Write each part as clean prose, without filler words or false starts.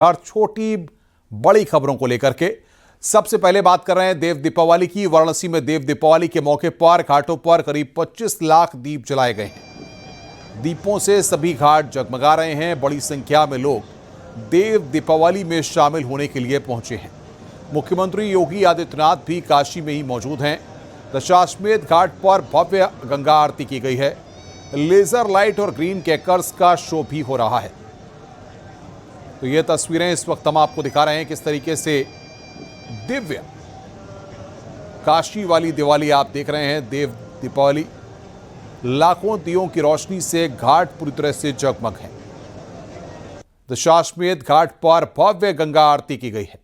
और छोटी बड़ी खबरों को लेकर के सबसे पहले बात कर रहे हैं देव दीपावली की। वाराणसी में देव दीपावली के मौके पर घाटों पर करीब 25 लाख दीप जलाए गए हैं। दीपों से सभी घाट जगमगा रहे हैं। बड़ी संख्या में लोग देव दीपावली में शामिल होने के लिए पहुंचे हैं। मुख्यमंत्री योगी आदित्यनाथ भी काशी में ही मौजूद हैं। दशाश्वमेध घाट पर भव्य गंगा आरती की गई है। लेजर लाइट और ग्रीन कैकर्स का शो भी हो रहा है। तो ये तस्वीरें इस वक्त हम आपको दिखा रहे हैं किस तरीके से दिव्य काशी वाली दिवाली आप देख रहे हैं। देव दीपावली लाखों दियों की रोशनी से घाट पूरी तरह से जगमग है। दशाश्वमेध घाट पर भव्य गंगा आरती की गई है।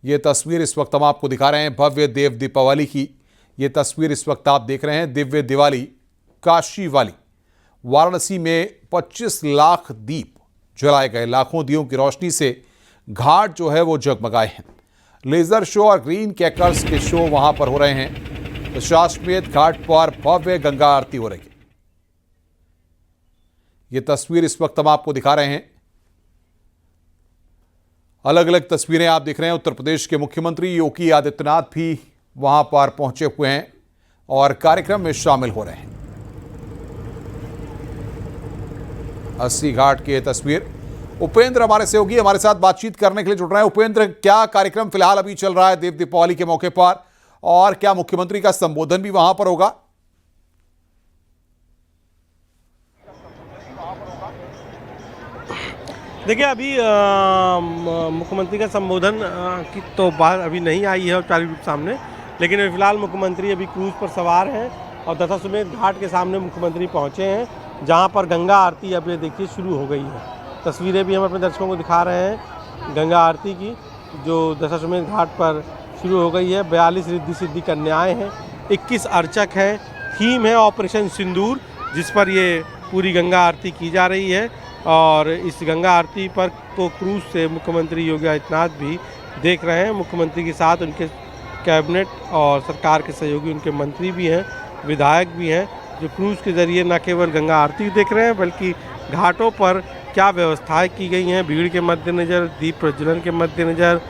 यह तस्वीर इस वक्त हम आपको दिखा रहे हैं भव्य देव दीपावली की। यह तस्वीर इस वक्त आप देख रहे हैं दिव्य दिवाली काशी वाली। वाराणसी में 25 लाख दीप जलाए गए। लाखों दियों की रोशनी से घाट जो है वो जगमगाए हैं। लेजर शो और ग्रीन कैकर्स के शो वहां पर हो रहे हैं। दशाश्वमेध घाट पर भव्य गंगा आरती हो रही है। ये तस्वीर इस वक्त हम आपको दिखा रहे हैं। अलग अलग तस्वीरें आप देख रहे हैं। उत्तर प्रदेश के मुख्यमंत्री योगी आदित्यनाथ भी वहां पर पहुंचे हुए हैं और कार्यक्रम में शामिल हो रहे हैं। अस्सी घाट की तस्वीर। उपेंद्र हमारे सहयोगी हमारे साथ बातचीत करने के लिए जुड़ रहे हैं। उपेंद्र, क्या कार्यक्रम फिलहाल अभी चल रहा है देव दीपावली के मौके पर, और क्या मुख्यमंत्री का संबोधन भी वहां पर होगा? देखिए, अभी मुख्यमंत्री का संबोधन की तो बात अभी नहीं आई है औपचारिक रूप सामने, लेकिन अभी फिलहाल मुख्यमंत्री अभी क्रूज पर सवार हैं और दशाश्वमेध घाट के सामने मुख्यमंत्री पहुंचे हैं, जहां पर गंगा आरती अब ये देखिए शुरू हो गई है। तस्वीरें भी हम अपने दर्शकों को दिखा रहे हैं गंगा आरती की, जो दशाश्वमेध घाट पर शुरू हो गई है। 42 रिद्धि सिद्धि कन्याएँ हैं, 21 अर्चक हैं। थीम है ऑपरेशन सिंदूर, जिस पर ये पूरी गंगा आरती की जा रही है। और इस गंगा आरती पर तो क्रूज से मुख्यमंत्री योगी आदित्यनाथ भी देख रहे हैं। मुख्यमंत्री के साथ उनके कैबिनेट और सरकार के सहयोगी उनके मंत्री भी हैं, विधायक भी हैं, जो क्रूज के जरिए न केवल गंगा आरती देख रहे हैं बल्कि घाटों पर क्या व्यवस्थाएं की गई हैं, भीड़ के मद्देनज़र, दीप प्रज्वलन के मद्देनज़र,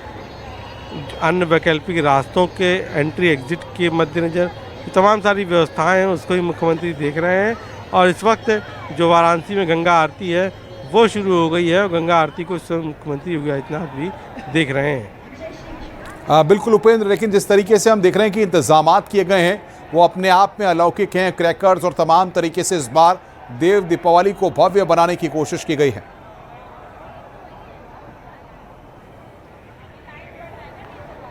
अन्य वैकल्पिक रास्तों के एंट्री एग्जिट के मद्देनज़र, तमाम सारी व्यवस्थाएं हैं उसको ही मुख्यमंत्री देख रहे हैं। और इस वक्त जो वाराणसी में गंगा आरती है वो शुरू हो गई है और गंगा आरती को मुख्यमंत्री योगी आदित्यनाथ भी देख रहे हैं। बिल्कुल उपेंद्र, लेकिन जिस तरीके से हम देख रहे हैं कि इंतजामात किए गए हैं वो अपने आप में अलौकिक हैं। क्रैकर्स और तमाम तरीके से इस बार देव दीपावली को भव्य बनाने की कोशिश की गई है।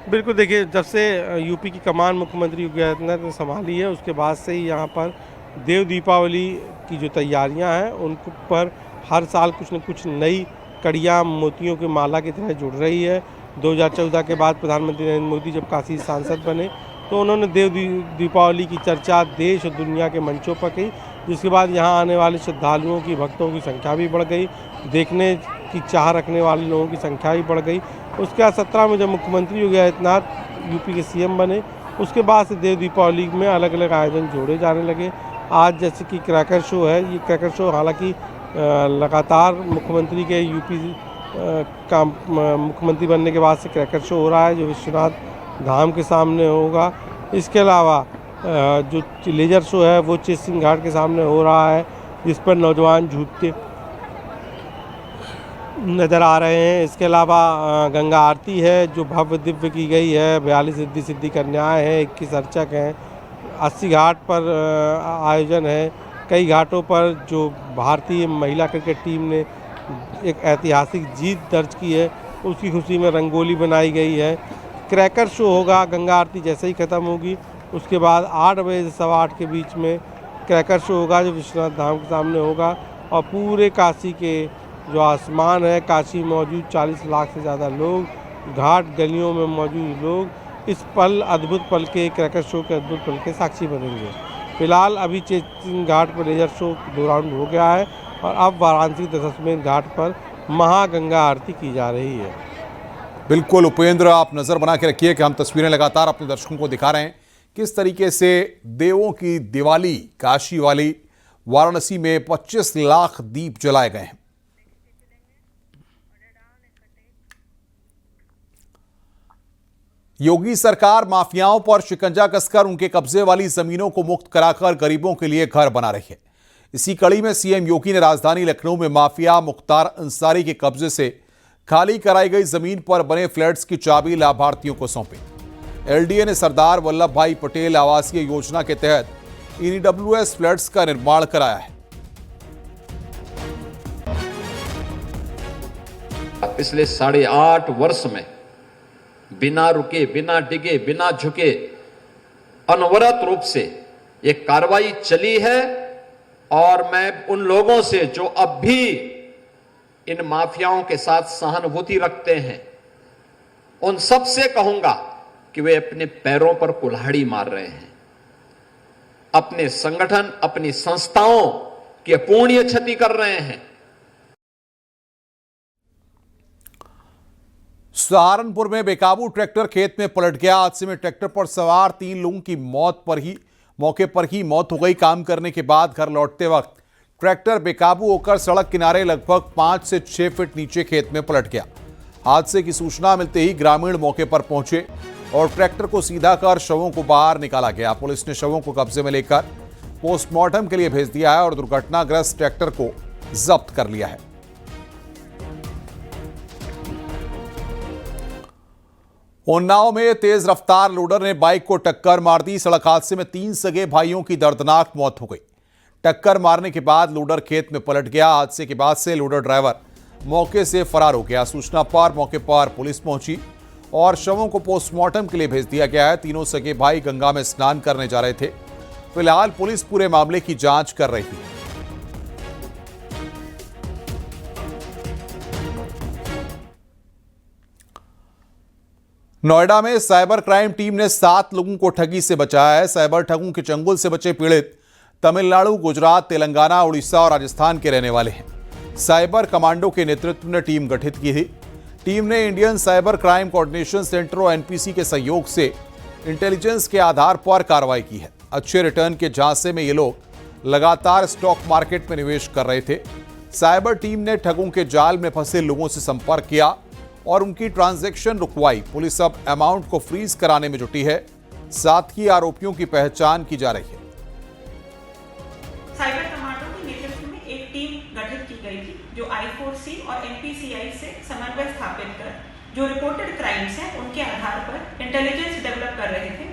बिल्कुल, देखिए, जब से यूपी की कमान मुख्यमंत्री योगी आदित्यनाथ ने संभाली है उसके बाद से ही यहाँ पर देव दीपावली की जो तैयारियां हैं उन पर हर साल कुछ न कुछ नई कड़ियाँ मोतियों की माला की तरह जुड़ रही है। 2014 के बाद प्रधानमंत्री नरेंद्र मोदी जब काशी सांसद बने तो उन्होंने देव दीपावली की चर्चा देश और दुनिया के मंचों पर की, जिसके बाद यहाँ आने वाले श्रद्धालुओं की, भक्तों की संख्या भी बढ़ गई, देखने की चाह रखने वाले लोगों की संख्या भी बढ़ गई। उसके बाद 17 में जब मुख्यमंत्री योगी आदित्यनाथ यूपी के सीएम बने उसके बाद से देव दीपावली में अलग अलग आयोजन जोड़े जाने लगे। आज जैसे कि क्रैकर शो है, ये क्रैकर शो हालांकि लगातार मुख्यमंत्री के यूपी का मुख्यमंत्री बनने के बाद से क्रैकर शो हो रहा है, जो विश्वनाथ धाम के सामने होगा। इसके अलावा जो लेजर शो है वो चेसिंग घाट के सामने हो रहा है, जिस पर नौजवान झूठते नज़र आ रहे हैं। इसके अलावा गंगा आरती है जो भव्य दिव्य की गई है। 42 रिद्धि सिद्धि कन्याएँ हैं, 21 अर्चक हैं, 80 घाट पर आयोजन है। कई घाटों पर जो भारतीय महिला क्रिकेट टीम ने एक ऐतिहासिक जीत दर्ज की है उसकी खुशी में रंगोली बनाई गई है। क्रैकर शो होगा गंगा आरती जैसे ही ख़त्म होगी, उसके बाद 8 बजे से 8:15 के बीच में क्रैकर शो होगा जो विश्वनाथ धाम के सामने होगा। और पूरे काशी के जो आसमान है, काशी मौजूद 40 लाख से ज़्यादा लोग, घाट गलियों में मौजूद लोग इस पल, अद्भुत पल के, क्रैकर शो के अद्भुत पल के साक्षी बनेंगे। फिलहाल अभी चेसिंग घाट पर लेजर शो 2 राउंड हो गया है और अब वाराणसी दशाश्वमेध घाट पर महागंगा आरती की जा रही है। बिल्कुल उपेंद्र, आप नज़र बना के रखिए कि हम तस्वीरें लगातार अपने दर्शकों को दिखा रहे हैं किस तरीके से देवों की दिवाली काशी वाली वाराणसी में 25 लाख दीप जलाए गए हैं। योगी सरकार माफियाओं पर शिकंजा कसकर उनके कब्जे वाली जमीनों को मुक्त कराकर गरीबों के लिए घर बना रही है। इसी कड़ी में सीएम योगी ने राजधानी लखनऊ में माफिया मुख्तार अंसारी के कब्जे से खाली कराई गई जमीन पर बने फ्लैट्स की चाबी लाभार्थियों को सौंपी। एलडीए ने सरदार वल्लभ भाई पटेल आवासीय योजना के तहत ईडब्ल्यूएस फ्लैट्स का निर्माण कराया है। पिछले 8.5 वर्ष में बिना रुके, बिना डिगे, बिना झुके अनवरत रूप से ये कार्रवाई चली है। और मैं उन लोगों से जो अब भी इन माफियाओं के साथ सहानुभूति रखते हैं, उन सब से कहूंगा कि वे अपने पैरों पर कुल्हाड़ी मार रहे हैं। अपने संगठन, अपनी संस्थाओं की अपूर्णीय क्षति कर रहे हैं। सहारनपुर में बेकाबू ट्रैक्टर खेत में पलट गया। हादसे में ट्रैक्टर पर सवार 3 लोगों की मौके पर ही मौत हो गई। काम करने के बाद घर लौटते वक्त ट्रैक्टर बेकाबू होकर सड़क किनारे लगभग 5 से 6 फीट नीचे खेत में पलट गया। हादसे की सूचना मिलते ही ग्रामीण मौके पर पहुंचे और ट्रैक्टर को सीधा कर शवों को बाहर निकाला गया। पुलिस ने शवों को कब्जे में लेकर पोस्टमार्टम के लिए भेज दिया है और दुर्घटनाग्रस्त ट्रैक्टर को जब्त कर लिया है। उन्नाव में तेज रफ्तार लोडर ने बाइक को टक्कर मार दी। सड़क हादसे में 3 सगे भाइयों की दर्दनाक मौत हो गई। टक्कर मारने के बाद लोडर खेत में पलट गया। हादसे के बाद से लोडर ड्राइवर मौके से फरार हो गया। सूचना पर मौके पर पुलिस पहुंची और शवों को पोस्टमार्टम के लिए भेज दिया गया है। तीनों सगे भाई गंगा में स्नान करने जा रहे थे। फिलहाल पुलिस पूरे मामले की जांच कर रही है। नोएडा में साइबर क्राइम टीम ने 7 लोगों को ठगी से बचाया है। साइबर ठगों के चंगुल से बचे पीड़ित तमिलनाडु, गुजरात, तेलंगाना, उड़ीसा और राजस्थान के रहने वाले हैं। साइबर कमांडो के नेतृत्व में टीम गठित की थी। टीम ने Indian cyber crime coordination centre और एनपीसी के सहयोग से इंटेलिजेंस के आधार पर कार्रवाई की है। अच्छे रिटर्न के झांसे में ये लोग लगातार स्टॉक मार्केट में निवेश कर रहे थे। साइबर टीम ने ठगों के जाल में फंसे लोगों से संपर्क किया और उनकी ट्रांजैक्शन रुकवाई। पुलिस अब अमाउंट को फ्रीज कराने में जुटी है। साथ ही आरोपियों की पहचान की जा रही है। साइबर कमांडो के नेतृत्व में एक टीम गठित की गई थी जो I4C और NPCI से समन्वय स्थापित कर जो रिपोर्टेड क्राइम्स हैं उनके आधार पर इंटेलिजेंस डेवलप कर रहे थे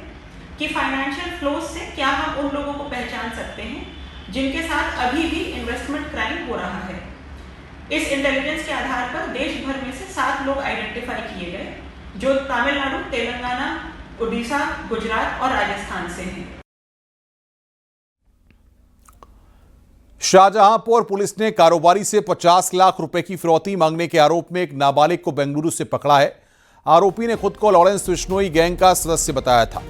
कि फाइनेंशियल फ्लोज से क्या हम उन लोगों को पहचान सकते हैं जिनके साथ अभी भी इन्वेस्टमेंट क्राइम हो रहा है। इस इंटेलिजेंस के आधार पर देश भर में से 7 लोग आइडेंटिफाई किए गए जो तमिलनाडु, तेलंगाना, उड़ीसा, गुजरात और राजस्थान से हैं। शाहजहांपुर पुलिस ने कारोबारी से 50 लाख रुपए की फिरौती मांगने के आरोप में एक नाबालिग को बेंगलुरु से पकड़ा है। आरोपी ने खुद को लॉरेंस विश्नोई गैंग का सदस्य बताया था।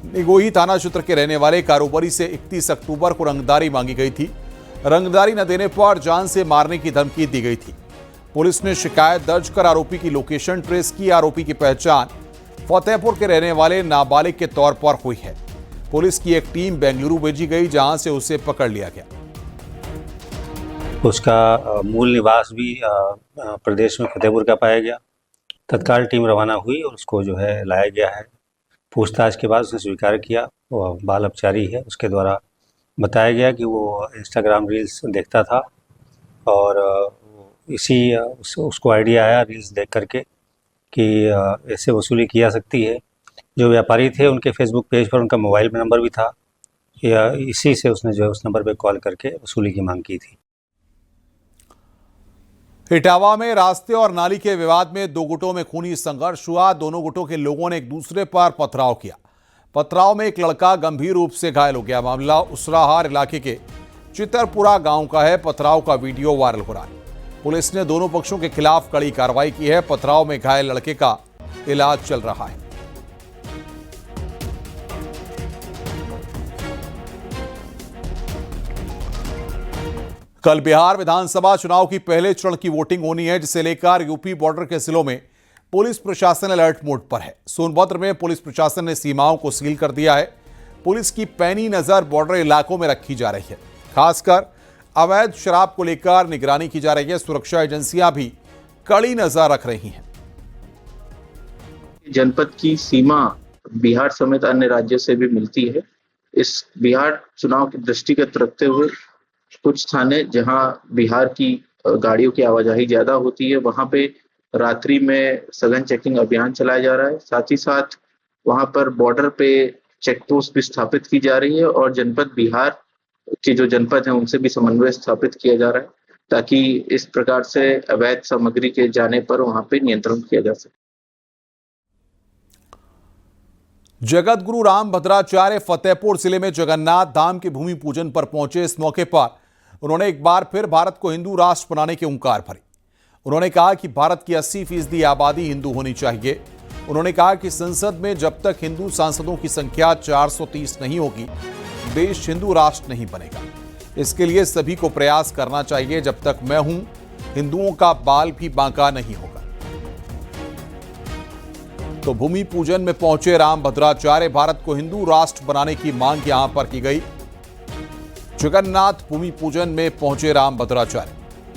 निगोही थाना क्षेत्र के रहने वाले कारोबारी से 31 अक्टूबर को रंगदारी मांगी गई थी। रंगदारी न देने पर जान से मारने की धमकी दी गई थी। पुलिस ने शिकायत दर्ज कर आरोपी की लोकेशन ट्रेस की। आरोपी की पहचान फतेहपुर के रहने वाले नाबालिग के तौर पर हुई है। पुलिस की एक टीम बेंगलुरु भेजी गई जहां से उसे पकड़ लिया गया। उसका मूल निवास भी प्रदेश में फतेहपुर का पाया गया। तत्काल टीम रवाना हुई और उसको जो है लाया गया है। पूछताछ के बाद उसने स्वीकार किया। वो बाल अपचारी है। उसके द्वारा बताया गया कि वो इंस्टाग्राम रील्स देखता था और उसको आइडिया आया रील्स देख करके कि ऐसे वसूली की जा सकती है। जो व्यापारी थे उनके फेसबुक पेज पर उनका मोबाइल नंबर भी था। या इसी से उसने जो है उस नंबर पर कॉल करके वसूली की मांग की थी। इटावा में रास्ते और नाली के विवाद में 2 गुटों में खूनी संघर्ष हुआ। दोनों गुटों के लोगों ने एक दूसरे पर पथराव किया। पथराव में एक लड़का गंभीर रूप से घायल हो गया। मामला उसराहार इलाके के चितरपुरा गांव का है। पथराव का वीडियो वायरल हो रहा है। पुलिस ने दोनों पक्षों के खिलाफ कड़ी कार्रवाई की है। पथराव में घायल लड़के का इलाज चल रहा है। कल बिहार विधानसभा चुनाव की पहले चरण की वोटिंग होनी है, जिसे लेकर यूपी बॉर्डर के जिलों में पुलिस प्रशासन अलर्ट मोड पर है। सोनभद्र में पुलिस प्रशासन ने सीमाओं को सील कर दिया है। पुलिस की पैनी नजर बॉर्डर इलाकों में रखी जा रही है। खासकर अवैध शराब को लेकर निगरानी की जा रही है। सुरक्षा एजेंसियां भी कड़ी नजर रख रही हैं। जनपद की सीमा बिहार समेत अन्य राज्यों से भी मिलती है। इस बिहार चुनाव के दृष्टिगत रखते हुए कुछ थाने जहां बिहार की गाड़ियों की आवाजाही ज्यादा होती है, वहां पे रात्रि में सघन चेकिंग अभियान चलाया जा रहा है। साथ ही साथ वहां पर बॉर्डर पे चेक पोस्ट भी स्थापित की जा रही है और जनपद बिहार के जो जनपद हैं उनसे भी समन्वय स्थापित किया जा रहा है, ताकि इस प्रकार से अवैध सामग्री के जाने पर वहां पे नियंत्रण किया जा सके। जगत गुरु राम भद्राचार्य फतेहपुर जिले में जगन्नाथ धाम के भूमि पूजन पर पहुंचे। इस मौके पर उन्होंने एक बार फिर भारत को हिंदू राष्ट्र बनाने के ओंकार भरे। उन्होंने कहा कि भारत की 80% आबादी हिंदू होनी चाहिए। उन्होंने कहा कि संसद में जब तक हिंदू सांसदों की संख्या 430 नहीं होगी, देश हिंदू राष्ट्र नहीं बनेगा। इसके लिए सभी को प्रयास करना चाहिए। जब तक मैं हूं, हिंदुओं का बाल भी बांका नहीं होगा। तो भूमि पूजन में पहुंचे राम भद्राचार्य, भारत को हिंदू राष्ट्र बनाने की मांग यहां पर की गई। जगन्नाथ भूमि पूजन में पहुंचे राम भद्राचार्य,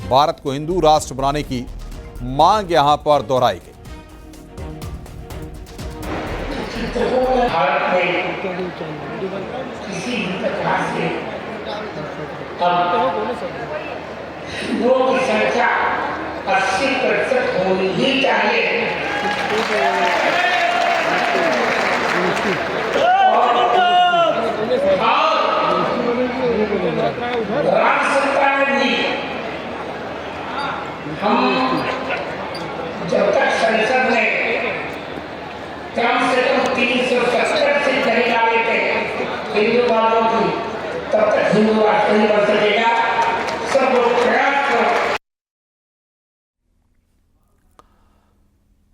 भारत को हिंदू राष्ट्र बनाने की मांग यहां पर दोहराई गई। भारत में किसी भी प्रकार से हिंदुओं की संख्या 80% होनी ही चाहिए। राज्य सरकार भी हम जब तक संसद में कम से कम 370 सीट नहीं आ लेते हिंदू वालों की, तब तक हिंदू राष्ट्र नहीं बन सकेगा। सब लोग प्रयास करो।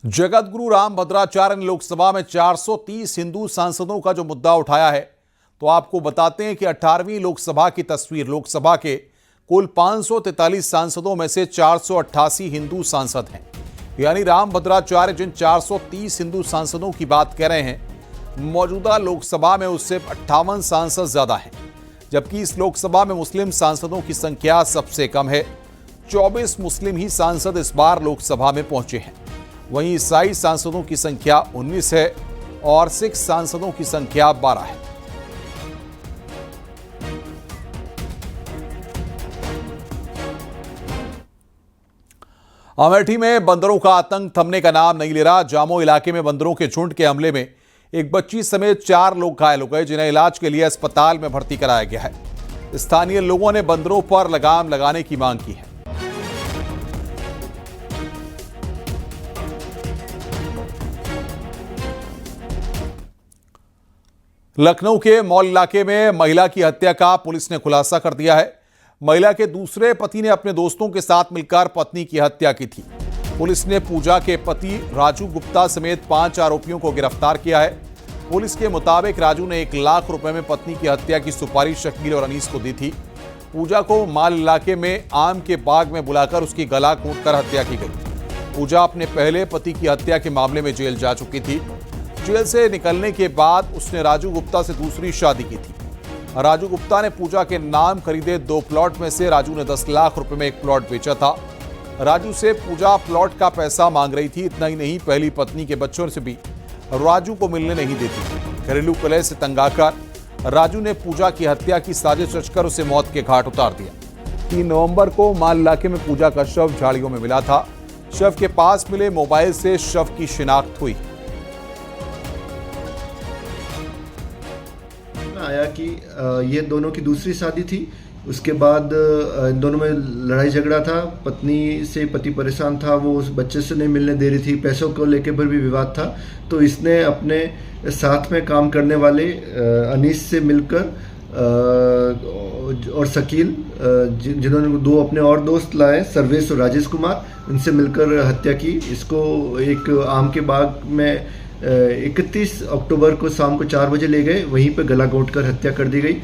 जगत गुरु राम भद्राचार्य ने लोकसभा में 430 हिंदू सांसदों का जो मुद्दा उठाया है, तो आपको बताते हैं कि 18वीं लोकसभा की तस्वीर। लोकसभा के कुल 543 सांसदों में से 488 हिंदू सांसद हैं। यानी राम भद्राचार्य जिन 430 हिंदू सांसदों की बात कह रहे हैं, मौजूदा लोकसभा में उससे 58 सांसद ज्यादा हैं। जबकि इस लोकसभा में मुस्लिम सांसदों की संख्या सबसे कम है। 24 मुस्लिम ही सांसद इस बार लोकसभा में पहुंचे हैं। वहीं ईसाई सांसदों की संख्या 19 है और सिख सांसदों की संख्या 12 है। अमेठी में बंदरों का आतंक थमने का नाम नहीं ले रहा। जामो इलाके में बंदरों के झुंड के हमले में एक बच्ची समेत 4 लोग घायल हो गए, जिन्हें इलाज के लिए अस्पताल में भर्ती कराया गया है। स्थानीय लोगों ने बंदरों पर लगाम लगाने की मांग की है। लखनऊ के मॉल इलाके में महिला की हत्या का पुलिस ने खुलासा कर दिया है। महिला के दूसरे पति ने अपने दोस्तों के साथ मिलकर पत्नी की हत्या की थी। पुलिस ने पूजा के पति राजू गुप्ता समेत 5 आरोपियों को गिरफ्तार किया है। पुलिस के मुताबिक राजू ने 1 लाख रुपए में पत्नी की हत्या की सुपारी शकील और अनीस को दी थी। पूजा को माल इलाके में आम के बाग में बुलाकर उसकी गला घोंटकर हत्या की गई। पूजा अपने पहले पति की हत्या के मामले में जेल जा चुकी थी। जेल से निकलने के बाद उसने राजू गुप्ता से दूसरी शादी की थी। राजू गुप्ता ने पूजा के नाम खरीदे 2 प्लॉट में से राजू ने 10 लाख रुपए में एक प्लॉट बेचा था। राजू से पूजा प्लॉट का पैसा मांग रही थी। इतना ही नहीं, पहली पत्नी के बच्चों से भी राजू को मिलने नहीं देती। घरेलू कलह से तंग आकर राजू ने पूजा की हत्या की साजिश रचकर उसे मौत के घाट उतार दिया। 3 नवंबर को माल इलाके में पूजा का शव झाड़ियों में मिला था। शव के पास मिले मोबाइल से शव की शिनाख्त हुई। आया कि ये दोनों की दूसरी शादी थी। उसके बाद इन दोनों में लड़ाई झगड़ा था। पत्नी से पति परेशान था, वो उस बच्चे से नहीं मिलने दे रही थी। पैसों को लेकर पर भी विवाद था। तो इसने अपने साथ में काम करने वाले अनीस से मिलकर और शकील, जिन्होंने 2 अपने और दोस्त लाए, सर्वेश और राजेश कुमार, उनसे मिलकर हत्या की। इसको एक आम के बाग में 31 अक्टूबर को शाम को 4 बजे ले गए। वहीं पर गला घोंटकर हत्या कर दी गई।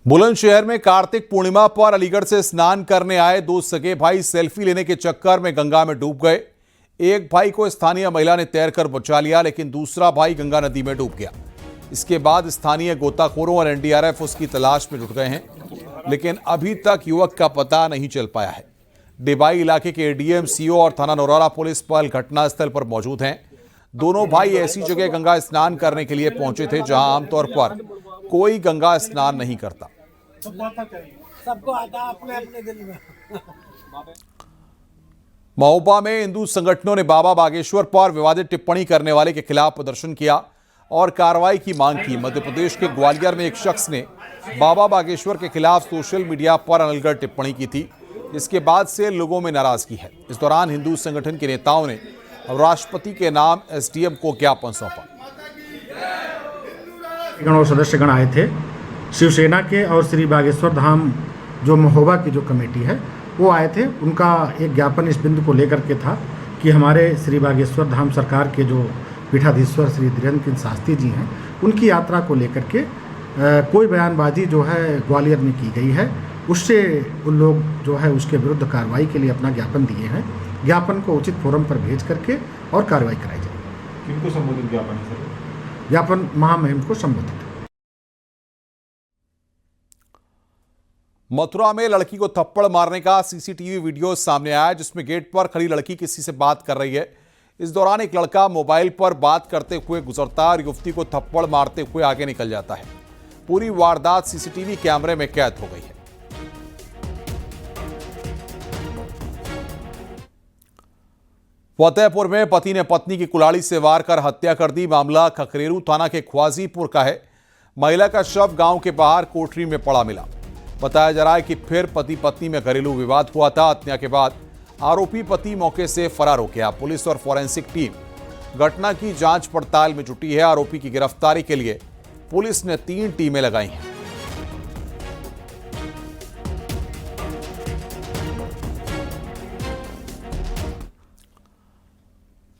बुलंदशहर में कार्तिक पूर्णिमा पर अलीगढ़ से स्नान करने आए 2 सगे भाई सेल्फी लेने के चक्कर में गंगा में डूब गए। एक भाई को स्थानीय महिला ने तैरकर बचा लिया, लेकिन दूसरा भाई गंगा नदी में डूब गया। इसके बाद स्थानीय गोताखोरों और एनडीआरएफ उसकी तलाश में जुट गए हैं, लेकिन अभी तक युवक का पता नहीं चल पाया है। डिबाई इलाके के एडीएम, सीओ और थाना नौरारा पुलिस बल घटनास्थल पर मौजूद हैं। दोनों भाई ऐसी जगह गंगा स्नान करने के लिए पहुंचे थे जहां आमतौर पर कोई गंगा स्नान नहीं करता। सबको आता अपने अपने दिल में। महोबा में हिंदू संगठनों ने बाबा बागेश्वर पर विवादित टिप्पणी करने वाले के खिलाफ प्रदर्शन किया और कार्रवाई की मांग की। मध्य प्रदेश के ग्वालियर में एक शख्स ने बाबा बागेश्वर के खिलाफ सोशल मीडिया पर अनलगढ़ टिप्पणी की थी, जिसके बाद से लोगों में नाराजगी है। इस दौरान हिंदू संगठन के नेताओं ने राष्ट्रपति के नाम एसडीएम को ज्ञापन सौंपा। और सदस्यगण आए थे शिवसेना के, और श्री बागेश्वर धाम जो महोबा की जो कमेटी है वो आए थे। उनका एक ज्ञापन इस बिंदु को लेकर के था कि हमारे श्री बागेश्वर धाम सरकार के जो पीठाधीश्वर श्री धीरेन्द्र शास्त्री जी हैं, उनकी यात्रा को लेकर के कोई बयानबाजी जो है ग्वालियर में की गई है, उससे उन लोग जो है उसके विरुद्ध कार्रवाई के लिए अपना ज्ञापन दिए हैं। ज्ञापन को उचित फोरम पर भेज करके और कार्रवाई कराई जाएगी। किनको संबोधित ज्ञापन है सर? ज्ञापन महामहिम को संबोधित। मथुरा में लड़की को थप्पड़ मारने का सीसीटीवी वीडियो सामने आया, जिसमें गेट पर खड़ी लड़की किसी से बात कर रही है। इस दौरान एक लड़का मोबाइल पर बात करते हुए गुजरता है और युवती को थप्पड़ मारते हुए आगे निकल जाता है। पूरी वारदात सीसीटीवी कैमरे में कैद हो गई है। फतेहपुर में पति ने पत्नी की कुल्हाड़ी से वार कर हत्या कर दी। मामला खकरेरू थाना के ख्वाजीपुर का है। महिला का शव गांव के बाहर कोठरी में पड़ा मिला। बताया जा रहा है कि फिर पति पत्नी में घरेलू विवाद हुआ था। हत्या के बाद आरोपी पति मौके से फरार हो गया। पुलिस और फॉरेंसिक टीम घटना की जांच पड़ताल में जुटी है। आरोपी की गिरफ्तारी के लिए पुलिस ने 3 टीमें लगाई हैं।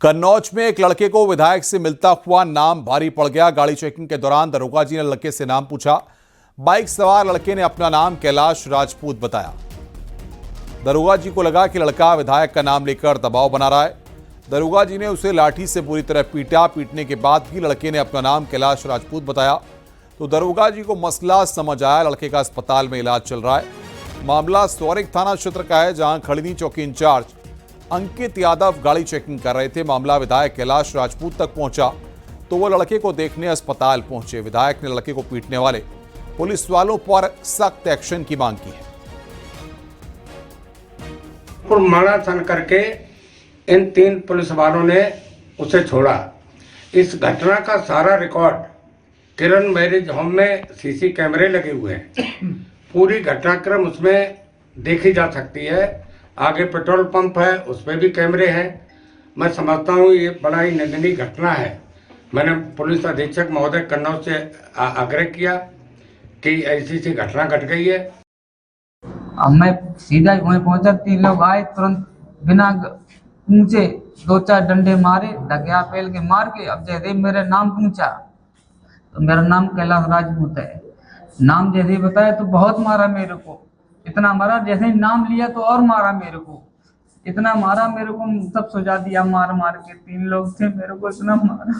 कन्नौज में एक लड़के को विधायक से मिलता हुआ नाम भारी पड़ गया। गाड़ी चेकिंग के दौरान दरोगा जी ने लड़के से नाम पूछा। बाइक सवार लड़के ने अपना नाम कैलाश राजपूत बताया। दरोगा जी को लगा कि लड़का विधायक का नाम लेकर दबाव बना रहा है। दरोगा जी ने उसे लाठी से बुरी तरह पीटा। पीटने के बाद भी लड़के ने अपना नाम कैलाश राजपूत बताया तो दरोगा जी को मसला समझ आया। लड़के का अस्पताल में इलाज चल रहा है। मामला सौरिक थाना क्षेत्र का है, जहां खड़नी चौकी इंचार्ज अंकित यादव गाड़ी चेकिंग कर रहे थे। मामला विधायक कैलाश राजपूत तक पहुंचा तो वो लड़के को देखने अस्पताल पहुंचे। विधायक ने लड़के को पीटने वाले पुलिस वालों पर सख्त एक्शन की मांग की है। मारा सन करके इन 3 पुलिस वालों ने उसे छोड़ा। इस घटना का सारा रिकॉर्ड किरण मैरिज होम में सीसी कैमरे लगे हुए हैं। पूरी घटनाक्रम उसमें देखी जा सकती है। आगे पेट्रोल पंप है, उसमें भी कैमरे हैं। मैं समझता हूँ ये बड़ा ही निंदनीय घटना है। मैंने पुलिस अधीक्षक महोदय कन्नौज से आग्रह किया कि ऐसी सी घटना घट गई है। अब मैं सीधा वहीं पहुंचा। 3 लोग आए, तुरंत बिना पूछे 2-4 डंडे मारे, धकिया पेल के मार के। अब जैसे मेरा नाम पूछा तो मेरा नाम कैलाश राजपूत है। नाम जैसे ही बताया तो बहुत मारा मेरे को। इतना मारा, जैसे ही नाम लिया तो और मारा मेरे को। इतना मारा मेरे को, सब सुझा दिया मार मार के। 3 लोग थे, मेरे को इतना मारा।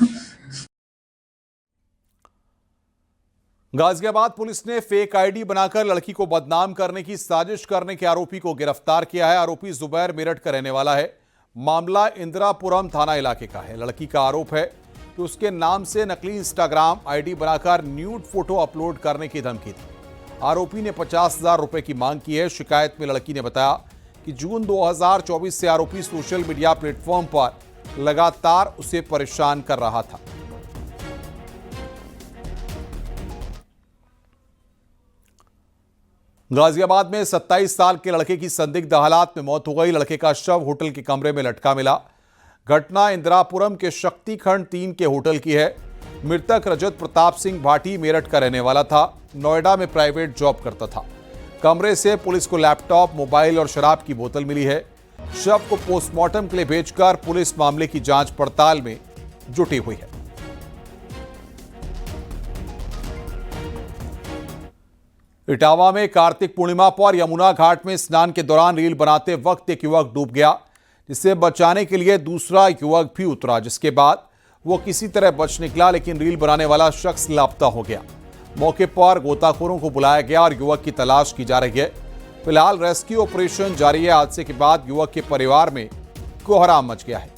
गाजियाबाद पुलिस ने फेक आईडी बनाकर लड़की को बदनाम करने की साजिश करने के आरोपी को गिरफ्तार किया है। आरोपी जुबैर मेरठ का रहने वाला है। मामला इंदिरापुरम थाना इलाके का है। लड़की का आरोप है कि उसके नाम से नकली इंस्टाग्राम आईडी बनाकर न्यूड फोटो अपलोड करने की धमकी थी। आरोपी ने 50,000 रुपए की मांग की है। शिकायत में लड़की ने बताया कि जून 2024 से आरोपी सोशल मीडिया प्लेटफॉर्म पर लगातार उसे परेशान कर रहा था। गाजियाबाद में 27 साल के लड़के की संदिग्ध हालात में मौत हो गई। लड़के का शव होटल के कमरे में लटका मिला। घटना इंदिरापुरम के शक्तिखंड 3 के होटल की है। मृतक रजत प्रताप सिंह भाटी मेरठ का रहने वाला था। नोएडा में प्राइवेट जॉब करता था। कमरे से पुलिस को लैपटॉप, मोबाइल और शराब की बोतल मिली है। शव को पोस्टमार्टम के लिए भेजकर पुलिस मामले की जांच पड़ताल में जुटी हुई है। इटावा में कार्तिक पूर्णिमा पर यमुना घाट में स्नान के दौरान रील बनाते वक्त एक युवक डूब गया, जिसे बचाने के लिए दूसरा युवक भी उतरा, जिसके बाद वो किसी तरह बच निकला, लेकिन रील बनाने वाला शख्स लापता हो गया। मौके पर गोताखोरों को बुलाया गया और युवक की तलाश की जा रही है। फिलहाल रेस्क्यू ऑपरेशन जारी है। हादसे के बाद युवक के परिवार में कोहराम मच गया है।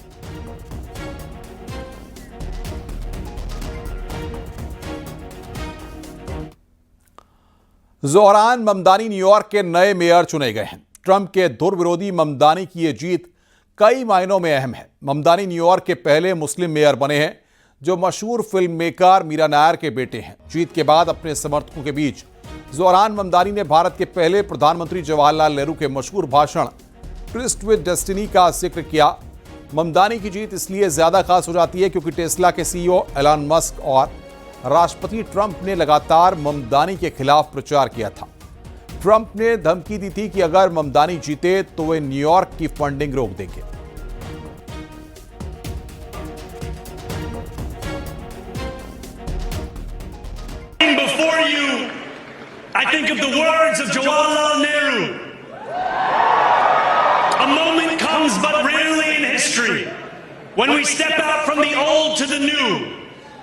ज़ोहरान ममदानी न्यूयॉर्क के नए मेयर चुने गए हैं। ट्रंप के धुर विरोधी ममदानी की यह जीत कई मायनों में अहम है। ममदानी न्यूयॉर्क के पहले मुस्लिम मेयर बने हैं जो मशहूर फिल्म मेकर मीरा नायर के बेटे हैं। जीत के बाद अपने समर्थकों के बीच ज़ोहरान ममदानी ने भारत के पहले प्रधानमंत्री जवाहरलाल नेहरू के मशहूर भाषण ट्विस्ट विद डेस्टिनी का जिक्र किया। ममदानी की जीत इसलिए ज्यादा खास हो जाती है क्योंकि टेस्ला के सीईओ एलन मस्क और राष्ट्रपति ट्रंप ने लगातार ममदानी के खिलाफ प्रचार किया था। ट्रंप ने धमकी दी थी कि अगर ममदानी जीते तो वे न्यूयॉर्क की फंडिंग रोक देंगे। Before you, I think of the words of Jawaharlal Nehru. A moment comes but rarely in history when we step out from the old to the new.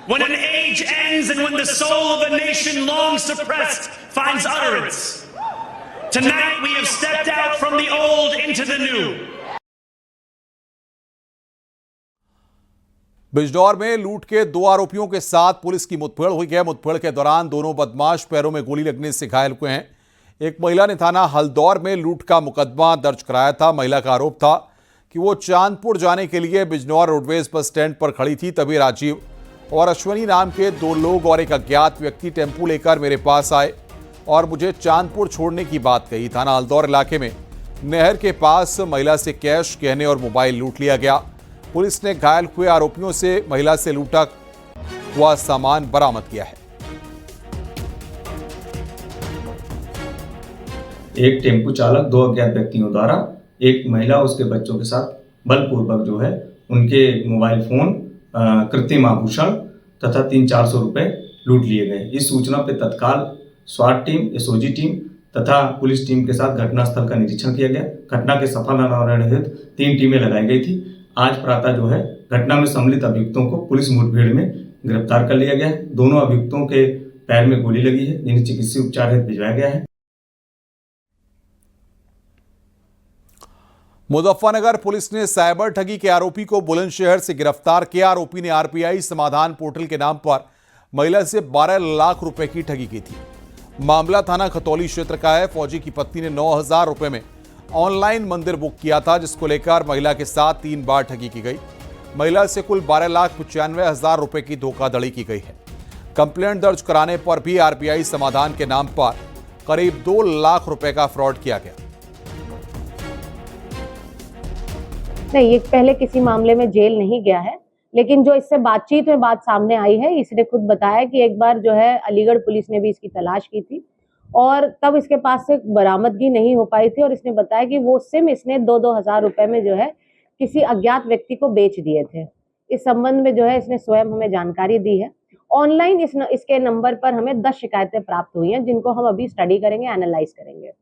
When an age ends and when the soul of a nation long suppressed finds utterance. Tonight we have stepped out from the old into the new. Bijnor में लूट के 2 आरोपियों के साथ police की मुठभेड़ हुई है। मुठभेड़ के दौरान दोनों बदमाश पैरों में गोली लगने से घायल हुए हैं। एक महिला ने थाना हल्दौर में लूट का मुकदमा दर्ज कराया था। महिला का आरोप था कि वो चांदपुर जाने के लिए बिजनौर रोडवेज बस स्टैंड पर खड़ी थी। तभी राजीव और अश्वनी नाम के 2 लोग और एक अज्ञात व्यक्ति टेंपू लेकर मेरे पास आए और मुझे चांदपुर छोड़ने की बात कही। थाना हल्दौर इलाके में नहर के पास महिला से कैश, गहने और मोबाइल लूट लिया गया। पुलिस ने घायल हुए आरोपियों से महिला से लूटा हुआ सामान बरामद किया है। एक टेंपू चालक 2 अज्ञात व्यक्तियों द्वारा एक महिला उसके बच्चों के साथ बलपूर्वक जो है उनके मोबाइल फोन, कृत्रिम आभूषण तथा 300-400 रुपए लूट लिए गए। इस सूचना पर तत्काल स्वाट टीम, एसओजी टीम तथा पुलिस टीम के साथ घटनास्थल का निरीक्षण किया गया। घटना के सफल अनावरण हेतु 3 टीमें लगाई गई थी। आज प्रातः जो है घटना में सम्मिलित अभियुक्तों को पुलिस मुठभेड़ में गिरफ्तार कर लिया गया है। दोनों अभियुक्तों के पैर में गोली लगी है, जिन्हें चिकित्सीय उपचार हेतु भिजवाया गया है। मुजफ्फरनगर पुलिस ने साइबर ठगी के आरोपी को बुलंदशहर से गिरफ्तार किया। आरोपी ने आरपीआई समाधान पोर्टल के नाम पर महिला से 12 लाख रुपए की ठगी की थी। मामला थाना खतौली क्षेत्र का है। फौजी की पत्नी ने 9,000 रुपए में ऑनलाइन मंदिर बुक किया था, जिसको लेकर महिला के साथ 3 बार ठगी की गई। महिला से कुल 12,95,000 रुपए की धोखाधड़ी की गई है। कंप्लेंट दर्ज कराने पर भी आरपीआई समाधान के नाम पर करीब 2 लाख रुपए का फ्रॉड किया गया। नहीं, ये पहले किसी मामले में जेल नहीं गया है, लेकिन जो इससे बातचीत में बात सामने आई है, इसने खुद बताया कि एक बार जो है अलीगढ़ पुलिस ने भी इसकी तलाश की थी और तब इसके पास से बरामदगी नहीं हो पाई थी और इसने बताया कि वो सिम इसने 2-2 हज़ार रुपए में जो है किसी अज्ञात व्यक्ति को बेच दिए थे। इस संबंध में जो है इसने स्वयं हमें जानकारी दी है। ऑनलाइन इसके नंबर पर हमें 10 शिकायतें प्राप्त हुई हैं, जिनको हम अभी स्टडी करेंगे, एनालाइज करेंगे।